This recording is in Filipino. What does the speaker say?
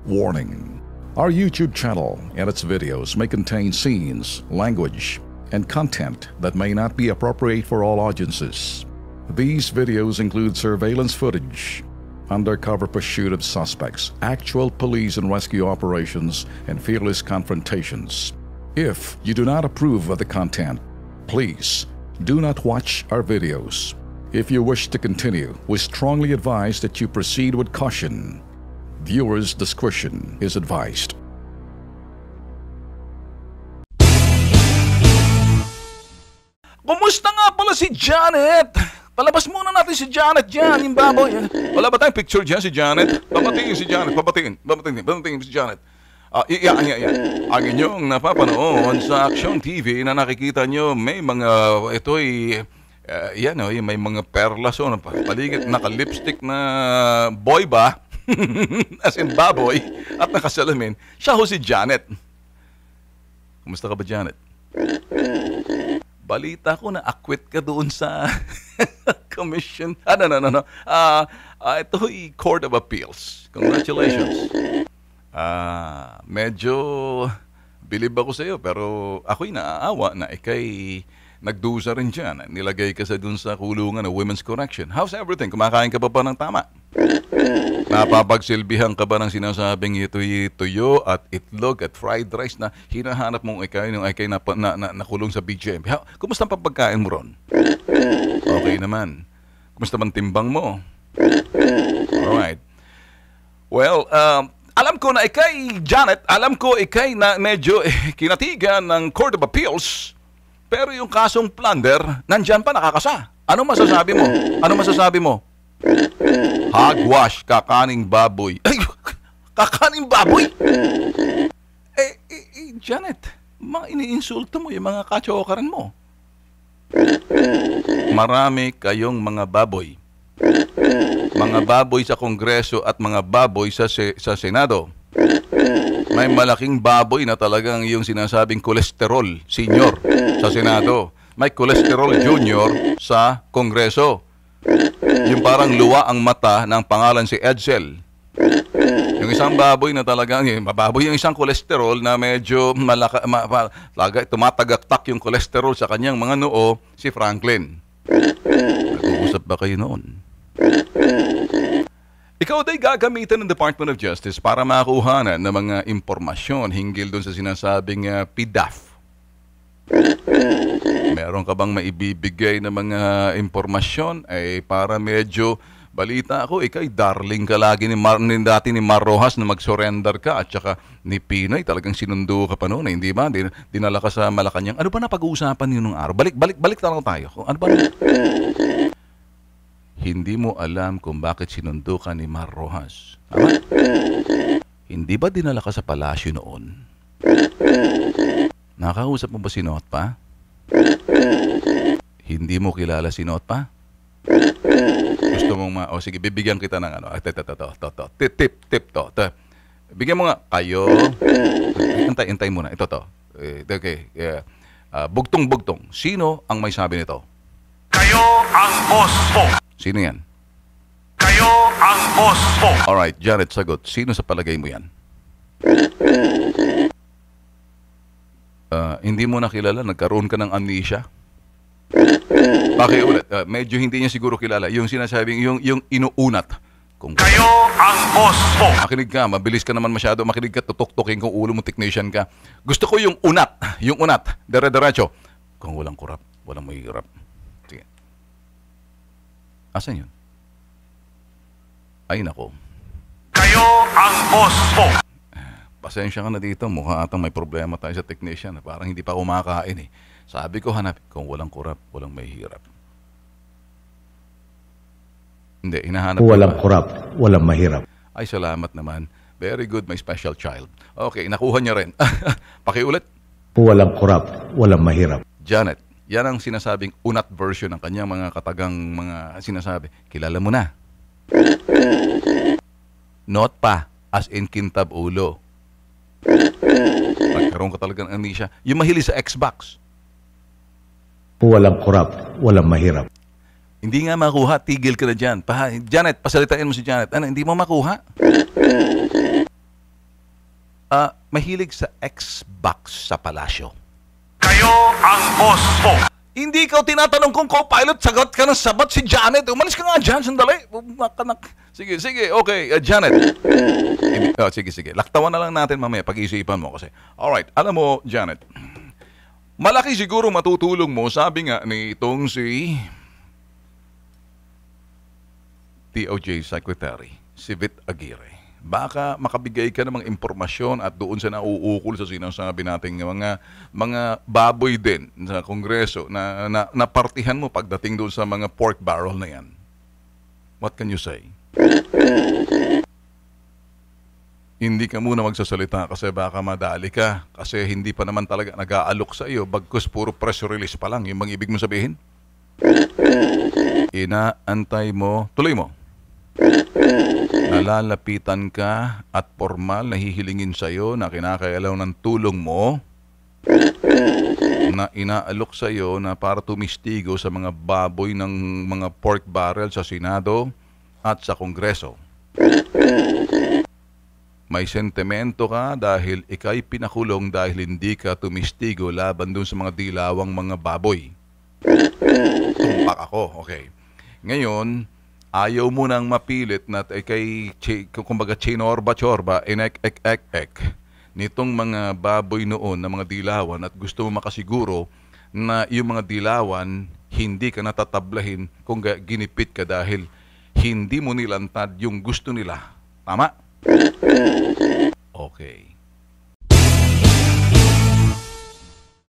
Warning. Our YouTube channel and its videos may contain scenes, language, and content that may not be appropriate for all audiences. These videos include surveillance footage, undercover pursuit of suspects, actual police and rescue operations, and fearless confrontations. If you do not approve of the content, please do not watch our videos. If you wish to continue, we strongly advise that you proceed with caution. Viewers' discretion is advised. Kumusta nga pala si Janet? Palabas muna natin si Janet dyan, yung baboy. Wala ba tayong picture dyan si Janet? Papatingin si Janet, papatingin si Janet. Yan. Ang inyong napapanood sa Action TV na nakikita nyo, may mga, may mga perlas o paligid, naka-lipstick na boy ba? As in baboy at nakasalamin. Siya ho si Janet. Kumusta ka ba, Janet? Balita ko na acquit ka doon sa commission. No. Ito ay Court of Appeals. Congratulations. Medyo bilib ako sa iyo pero ako'y naaawa na ikay nagdusa rin dyan. Nilagay ka sa dun sa kulungan ng Women's Correction. How's everything? Kumakain ka ba ng tama? Napapagsilbihan ka ba ng sinasabing tuyo at itlog at fried rice na hinahanap mong ikay nung ikay nakulong sa BGM? Kumusta ang pagkain mo ron? Okay naman. Kumusta man timbang mo? Alright. Well, alam ko na ikay, Janet, na medyo kinatigan ng Court of Appeals. Pero yung kasong plunder, nandyan pa nakakasa. Ano masasabi mo? Hogwash, kakaning baboy. Ay, kakaning baboy? Janet, mga iniinsulto mo yung mga kachokaran mo. Marami kayong mga baboy. Mga baboy sa Kongreso at mga baboy sa Senado. May malaking baboy na talagang yung sinasabing kolesterol senior sa Senado. May kolesterol junior sa Kongreso. Yung parang luwa ang mata ng pangalan si Edsel. Yung isang baboy na talagang, baboy yung isang kolesterol na medyo tumatagaktak yung kolesterol sa kanyang mga noo, si Franklin. Nag-uusap ba kayo noon? Ikaw ay gagamitan ng Department of Justice para makuhanan ng mga impormasyon hinggil doon sa sinasabing PDAF. Meron ka bang maibibigay na mga impormasyon para medyo balita ako, ikay darling ka lagi dati ni Mar Rojas na mag-surrender ka at saka ni Pinoy talagang sinundo ka pa noon, hindi ba? Dinala ka sa Malacanang. Ano ba na pag-uusapan niyo nung araw? Balik talaga tayo. Ano ba? Hindi mo alam kung bakit sinundo ka ni Mar Rojas. Tama? Hindi ba dinala ka sa palasyo noon? Nakausap mo ba si Notpa? Hindi mo kilala si Notpa? Gusto mong sige, bibigyan kita ng tip to. Bigyan mo nga kayo. Intay muna. Ito to. Okay. Bugtong. Sino ang may sabi nito? Kayo ang boss po. Sino yan? Kayo ang boss po. Alright, Janet, sagot. Sino sa palagay mo yan? Hindi mo nakilala, nagkaroon ka ng amnesia? Pakiulit, medyo hindi niya siguro kilala. Yung sinasabing, yung inuunat. Kayo ang boss po. Makinig ka, mabilis ka naman masyado. Makinig ka, tutok-tukin kung ulo mo, technician ka. Gusto ko yung unat. Yung unat. Dire-diretso. Kung walang kurap, walang mahirap. Sige. Asan yun? Ay, nako. Kayo ang boss po. Pasensya ka na dito. Mukha atang may problema tayo sa technician. Parang hindi pa kumakain eh. Sabi ko, hanap. Kung walang kurap, walang mahirap. Hindi, hinahanap. Walang kurap, walang mahirap. Ay, salamat naman. Very good, my special child. Okay, nakuha niya rin. Pakiulit. Walang kurap, walang mahirap. Janet, yan ang sinasabing unat version ng kanyang mga katagang mga sinasabi. Kilala mo na. Not pa, as in kintab ulo. Nagkaroon ka talagang amnesia. Yung mahilig sa Xbox. Walang kurap, walang mahirap. Hindi nga makuha, tigil ka na dyan. Janet, pasalitain mo si Janet. Ano, hindi mo makuha? mahilig sa Xbox sa palasyo. Kayo ang boss ko. Hindi ka tinatanong kung co-pilot, sagot ka ng sabat si Janet. Umalis ka nga dyan, sandali. Sige, okay, Janet. Sige. Laktawan na lang natin mamaya, pag-iisipan mo kasi. Alright, alam mo, Janet, malaki siguro matutulong mo, sabi nga ni itong si DOJ Secretary, si Vitt Aguirre. Baka makabigay ka namang impormasyon at doon sa nauukol sa sinasabi nating mga baboy din sa Kongreso na napartihan mo pagdating doon sa mga pork barrel na yan. What can you say? Hindi ka muna magsasalita kasi baka madali ka kasi hindi pa naman talaga nag-aalok sa iyo bagkus puro press release pa lang. Yung bang ibig mo sabihin? Inaantay mo, tuloy mo. Nalalapitan ka at formal na hihilingin sa iyo na kinakailangan ng tulong mo na inaalok sa iyo na para tumistigo sa mga baboy ng mga pork barrel sa Senado at sa Kongreso. May sentimento ka dahil ika'y pinakulong dahil hindi ka tumistigo laban dun sa mga dilawang mga baboy. Tumpak ako, okay. Ngayon, ayaw mo nang mapilit na kay, kumbaga, chinorba-chorba, inek-ek-ek-ek, nitong mga baboy noon na mga dilawan at gusto mo makasiguro na yung mga dilawan hindi ka natatablahin kung ginipit ka dahil hindi mo nilantad yung gusto nila. Tama? Okay.